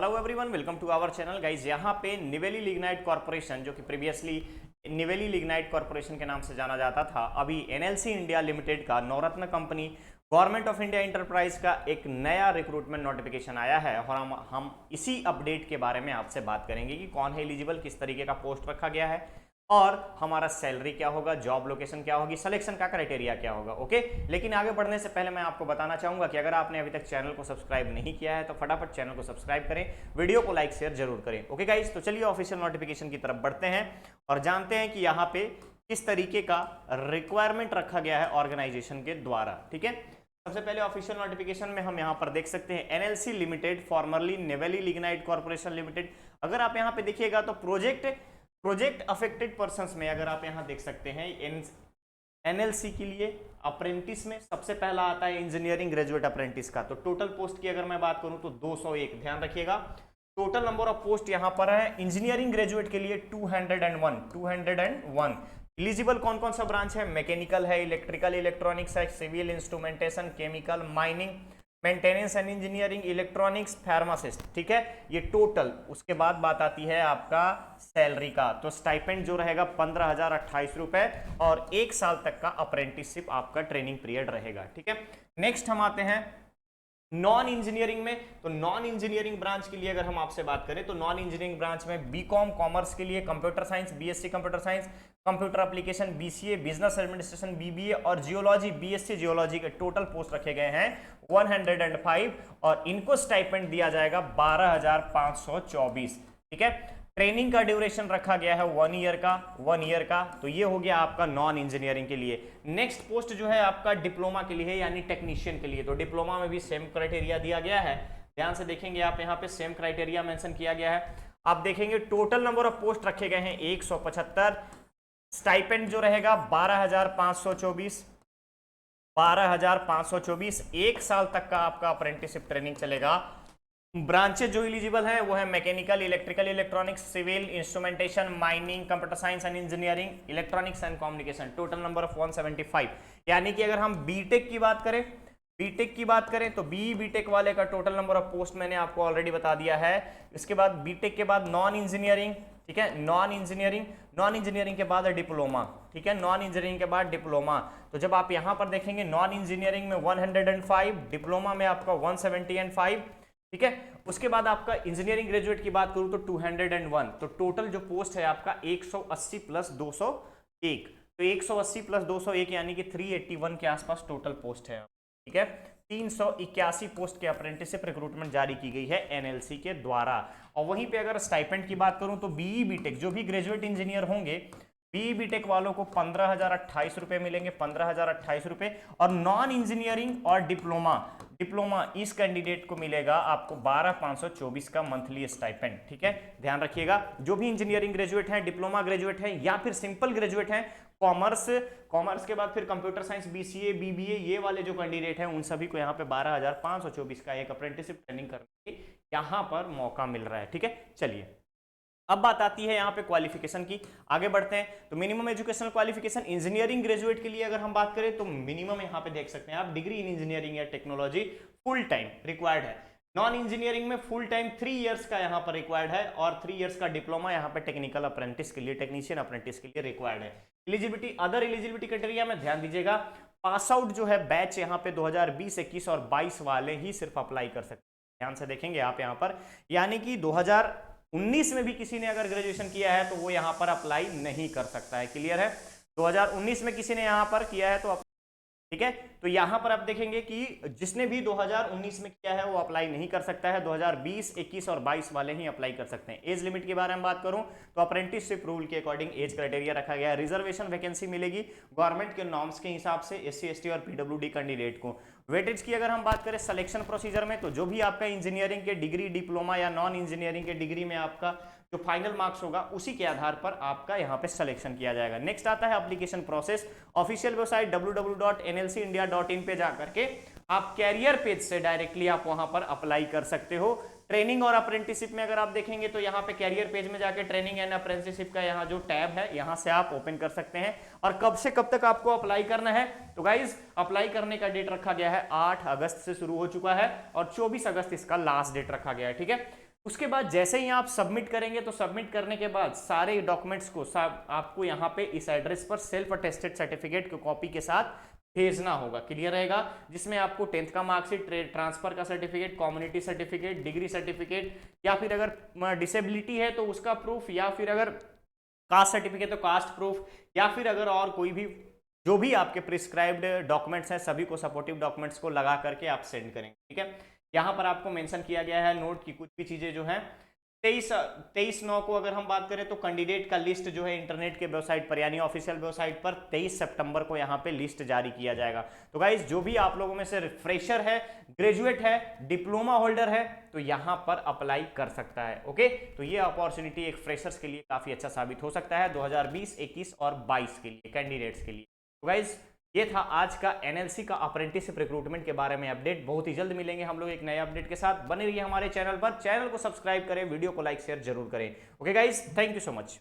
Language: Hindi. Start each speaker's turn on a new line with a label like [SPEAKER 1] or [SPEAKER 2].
[SPEAKER 1] Hello everyone, welcome to our channel guys. यहाँ पे निवेली लिग्नाइट कॉर्पोरेशन, जो कि प्रीवियसली निवेली लिग्नाइट कॉर्पोरेशन के नाम से जाना जाता था, अभी एनएलसी इंडिया लिमिटेड का Navratna company government of India enterprise का एक नया रिक्रूटमेंट नोटिफिकेशन आया है और हम इसी अपडेट के बारे में आपसे बात करेंगे कि कौन है एलिजिबल, किस तरीके का पोस्ट रखा गया है और हमारा सैलरी क्या होगा, जॉब लोकेशन क्या होगी, सिलेक्शन का क्राइटेरिया क्या होगा। ओके, लेकिन आगे बढ़ने से पहले मैं आपको बताना चाहूंगा कि अगर आपने अभी तक चैनल को सब्सक्राइब नहीं किया है तो फटाफट चैनल को सब्सक्राइब करें, वीडियो को लाइक शेयर जरूर करें। ओके गाइस, तो चलिए ऑफिशियल नोटिफिकेशन की तरफ बढ़ते हैं और जानते हैं कि यहाँ पे किस तरीके का रिक्वायरमेंट रखा गया है ऑर्गेनाइजेशन के द्वारा। ठीक है, सबसे पहले ऑफिशियल नोटिफिकेशन में हम यहाँ पर देख सकते हैं NLC limited, formerly Neyveli lignite corporation limited. अगर आप यहाँ पे देखिएगा तो प्रोजेक्ट अफेक्टेड पर्संस में अगर आप यहां देख सकते हैं एनएलसी के लिए अप्रेंटिस में सबसे पहला आता है इंजीनियरिंग ग्रेजुएट अप्रेंटिस का। तो टोटल पोस्ट की अगर मैं बात करूं तो 201, ध्यान रखिएगा टोटल नंबर ऑफ पोस्ट यहां पर है। इंजीनियरिंग ग्रेजुएट के लिए 201। एलिजिबल कौन कौन सा ब्रांच है? मैकेनिकल है, इलेक्ट्रिकल इलेक्ट्रॉनिक्स है, civil instrumentation, chemical, mining, maintenance and engineering, electronics, pharmacist. ठीक है, ये टोटल। उसके बाद बात आती है आपका सैलरी का। तो स्टाइपेंड जो रहेगा 15,028 रुपए और 1 साल तक का अप्रेंटिसशिप आपका ट्रेनिंग पीरियड रहेगा। ठीक है, नेक्स्ट हम आते हैं नॉन इंजीनियरिंग में। तो नॉन इंजीनियरिंग ब्रांच के लिए अगर हम आपसे बात करें तो नॉन इंजीनियरिंग ब्रांच में बीकॉम कॉमर्स के लिए computer science, BSc computer science, computer application, BCA, business administration, BBA और जियोलॉजी, बीएससी जियोलॉजी के टोटल पोस्ट रखे गए हैं 105 और इनको स्टाइपेंड दिया जाएगा 12,524। ठीक है, ट्रेनिंग का ड्यूरेशन रखा गया है 1 ईयर का। तो ये हो गया आपका नॉन इंजीनियरिंग के लिए। नेक्स्ट पोस्ट जो है आपका डिप्लोमा के लिए है, यानी टेक्नीशियन के लिए। तो डिप्लोमा में भी सेम क्राइटेरिया दिया गया है, ध्यान से देखेंगे आप, यहाँ पे सेम क्राइटेरिया मेंशन किया गया है। आप देखेंगे टोटल नंबर ऑफ पोस्ट रखे गए हैं 175। स्टाइपेंड जो रहेगा 12,524। 1 साल तक का आपका अप्रेंटिसशिप ट्रेनिंग चलेगा। ब्रांचेज जो एलिजिबल हैं वो है mechanical, electrical electronics, civil instrumentation, mining, computer science and engineering, electronics and communication. Total number of 175। यानी कि अगर हम बीटेक की बात करें तो बीटेक वाले का टोटल नंबर ऑफ पोस्ट मैंने आपको ऑलरेडी बता दिया है। इसके बाद बीटेक के बाद नॉन इंजीनियरिंग, ठीक है, नॉन इंजीनियरिंग के बाद डिप्लोमा। ठीक है, नॉन इंजीनियरिंग के बाद डिप्लोमा। तो जब आप यहां पर देखेंगे नॉन इंजीनियरिंग में 105, डिप्लोमा में आपका 175। ठीक है, उसके बाद आपका इंजीनियरिंग ग्रेजुएट की बात करूं तो 201। तो टोटल जो पोस्ट है आपका 180 प्लस 201। तो 180 प्लस 201 यानी कि 381 के आसपास टोटल पोस्ट है। ठीक है, 381 पोस्ट के अप्रेंटिसशिप रिक्रूटमेंट जारी की गई है एनएलसी के द्वारा। और वहीं पे अगर स्टाइपेंड की बात करूं तो बीई बीटेक जो भी ग्रेजुएट इंजीनियर होंगे, बीई बीटेक वालों को 15,028 रुपए मिलेंगे, 15,028 रुपए। और नॉन इंजीनियरिंग और डिप्लोमा इस कैंडिडेट को मिलेगा आपको 12,524 का मंथली स्टाइपेंड। ठीक है, ध्यान रखिएगा जो भी इंजीनियरिंग ग्रेजुएट हैं, डिप्लोमा ग्रेजुएट हैं या फिर सिंपल ग्रेजुएट हैं, कॉमर्स के बाद फिर कंप्यूटर साइंस, बीसीए, बीबीए, ये वाले जो कैंडिडेट हैं उन सभी को यहाँ पे 12,524 का एक अप्रेंटिसशिप ट्रेनिंग करने की यहाँ पर मौका मिल रहा है। ठीक है, चलिए अब बात आती है यहाँ पे क्वालिफिकेशन की। आगे बढ़ते हैं तो minimum educational qualification engineering graduate के लिए अगर हम बात करें तो मिनिमम यहाँ पे देख सकते हैं आप डिग्री इन इंजीनियरिंग या टेक्नोलॉजी फुल टाइम रिक्वायर्ड है। नॉन इंजीनियरिंग में फुल टाइम 3 इयर्स का यहाँ पर रिक्वायर्ड है और 3 इयर्स का डिप्लोमा यहाँ पे टेक्निकल अप्रेंटिस के लिए, टेक्नीशियन अप्रेंटिस के लिए रिक्वायर्ड है। एलिजिबिलिटी, अदर एलिजिबिलिटी क्राइटेरिया में ध्यान दीजिएगा, पास आउट जो है बैच यहाँ पे 2020, 21 और 22 वाले ही सिर्फ अप्लाई कर सकते हैं। ध्यान से देखेंगे आप यहाँ पर, यानी कि 2019 में भी किसी ने अगर ग्रेजुएशन किया है तो वो यहाँ पर अप्लाई नहीं कर सकता है। क्लियर है? 2019 में किसी ने यहाँ पर किया है तो ठीक है, तो यहां पर आप देखेंगे कि जिसने भी 2019 में किया है वो अप्लाई नहीं कर सकता है, 2020, 21 और 22 वाले ही अप्लाई कर सकते हैं। एज लिमिट के बारे में बात करूं तो अप्रेंटिसशिप रूल के अकॉर्डिंग एज क्राइटेरिया रखा गया है। रिजर्वेशन वैकेंसी मिलेगी गवर्नमेंट के नॉर्म्स के हिसाब से एससी, एसटी और पीडब्ल्यूडी कैंडिडेट को। वेटेज की अगर हम बात करें सिलेक्शन प्रोसीजर में तो जो भी आपका इंजीनियरिंग के डिग्री, डिप्लोमा या नॉन इंजीनियरिंग के डिग्री में आपका जो फाइनल मार्क्स होगा उसी के आधार पर आपका यहाँ पे सिलेक्शन किया जाएगा। नेक्स्ट आता है application process. Official website www.nlcindia.in पे जाकर के आप कैरियर पेज से डायरेक्टली आप वहां पर अप्लाई कर सकते हो। ट्रेनिंग और अप्रेंटिसशिप में अगर आप देखेंगे तो यहाँ पे कैरियर पेज में जाके ट्रेनिंग एंड अप्रेंटिसशिप का यहाँ जो टैब है यहाँ से आप ओपन कर सकते हैं। और कब से कब तक आपको अप्लाई करना है तो गाइज अप्लाई करने का डेट रखा गया है 8 अगस्त से शुरू हो चुका है और 24 अगस्त इसका लास्ट डेट रखा गया है। ठीक है, उसके बाद जैसे ही आप सबमिट करेंगे तो सबमिट करने के बाद सारे डॉक्यूमेंट्स को आपको यहाँ पे इस एड्रेस पर सेल्फ अटेस्टेड सर्टिफिकेट की कॉपी के साथ भेजना होगा। क्लियर रहेगा? जिसमें आपको 10th का मार्कशीट, ट्रांसफर का certificate, community certificate, degree certificate, या फिर अगर डिसेबिलिटी है तो उसका प्रूफ, या फिर अगर कास्ट सर्टिफिकेट तो कास्ट प्रूफ, या फिर अगर और कोई भी जो भी आपके प्रिस्क्राइब्ड डॉक्यूमेंट्स हैं सभी को, सपोर्टिव डॉक्यूमेंट्स को लगा करके आप सेंड करेंगे। ठीक है, यहाँ पर आपको मेंशन किया गया है नोट की कुछ भी चीजें जो हैं 23/9 को अगर हम बात करें तो कैंडिडेट का लिस्ट जो है इंटरनेट के वेबसाइट पर यानी ऑफिशियल वेबसाइट पर 23 सितंबर को यहाँ पे लिस्ट जारी किया जाएगा। तो गाइज जो भी आप लोगों में से फ्रेशर है, ग्रेजुएट है, डिप्लोमा होल्डर है तो यहाँ पर अप्लाई कर सकता है। ओके, तो ये अपॉर्चुनिटी एक फ्रेशर्स के लिए काफी अच्छा साबित हो सकता है 2020, 21 और 22 के लिए कैंडिडेट्स के लिए। तो गाइज ये था आज का एनएलसी का अप्रेंटिसशिप रिक्रूटमेंट के बारे में अपडेट। बहुत ही जल्द मिलेंगे हम लोग एक नए अपडेट के साथ। बने रहिए हमारे चैनल पर, चैनल को सब्सक्राइब करें, वीडियो को लाइक शेयर जरूर करें। Okay guys, thank you so much.